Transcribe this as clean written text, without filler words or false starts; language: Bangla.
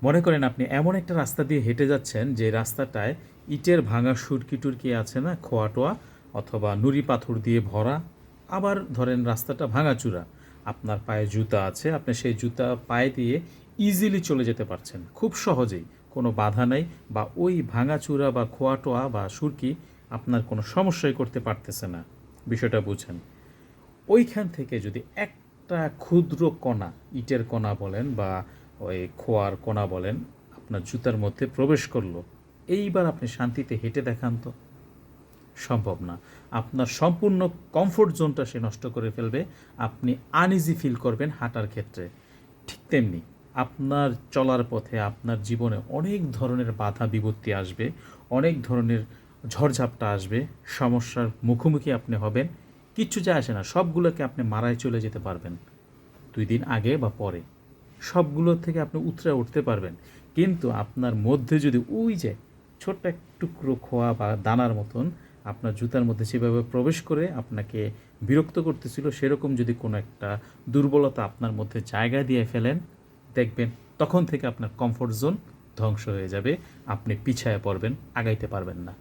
মনে করেন আপনি এমন একটা রাস্তা দিয়ে হেঁটে যাচ্ছেন যে রাস্তাটায় ইটের ভাঙা সুরকি টুরকি আছে না, খোয়া টোয়া, অথবা নুড়ি পাথর দিয়ে ভরা। আবার ধরেন রাস্তাটা ভাঙাচূড়া, আপনার পায়ে জুতা আছে, আপনি সেই জুতা পায়ে দিয়ে ইজিলি চলে যেতে পারছেন খুব সহজেই, কোনো বাধা নেই, বা ওই ভাঙাচূড়া বা খোয়া টোয়া বা সুরকি আপনার কোনো সমস্যাই করতে পারতেছে না। বিষয়টা বুঝেন। ওইখান থেকে যদি একটা ক্ষুদ্র কণা, ইটের কণা বলেন বা ওই খোয়ার কণা বলেন, আপনার জুতার মধ্যে প্রবেশ করলো, এইবার আপনি শান্তিতে হেঁটে দেখান তো। সম্ভব না। আপনার সম্পূর্ণ কমফোর্ট জোনটা সে নষ্ট করে ফেলবে। আপনি আনইজি ফিল করবেন হাঁটার ক্ষেত্রে। ঠিক তেমনি আপনার চলার পথে, আপনার জীবনে অনেক ধরনের বাধা বিপত্তি আসবে, অনেক ধরনের ঝড়ঝাপটা আসবে, সমস্যার মুখোমুখি আপনি হবেন। কিচ্ছু যায় আসে না, সবগুলোকে আপনি মারায় চলে যেতে পারবেন 2 দিন আগে বা পরে। সবগুলোর থেকে আপনি উতরে উঠতে পারবেন। কিন্তু আপনার মধ্যে যদি ওই যে ছোট্ট এক টুকরো খোয়া বা দানার মতন আপনার জুতার মধ্যে যেভাবে প্রবেশ করে আপনাকে বিরক্ত করতেছিল, সেরকম যদি কোনো একটা দুর্বলতা আপনার মধ্যে জায়গা দিয়ে ফেলেন, দেখবেন তখন থেকে আপনার কমফোর্ট জোন ধ্বংস হয়ে যাবে। আপনি পিছায়া পড়বেন, আগাইতে পারবেন না।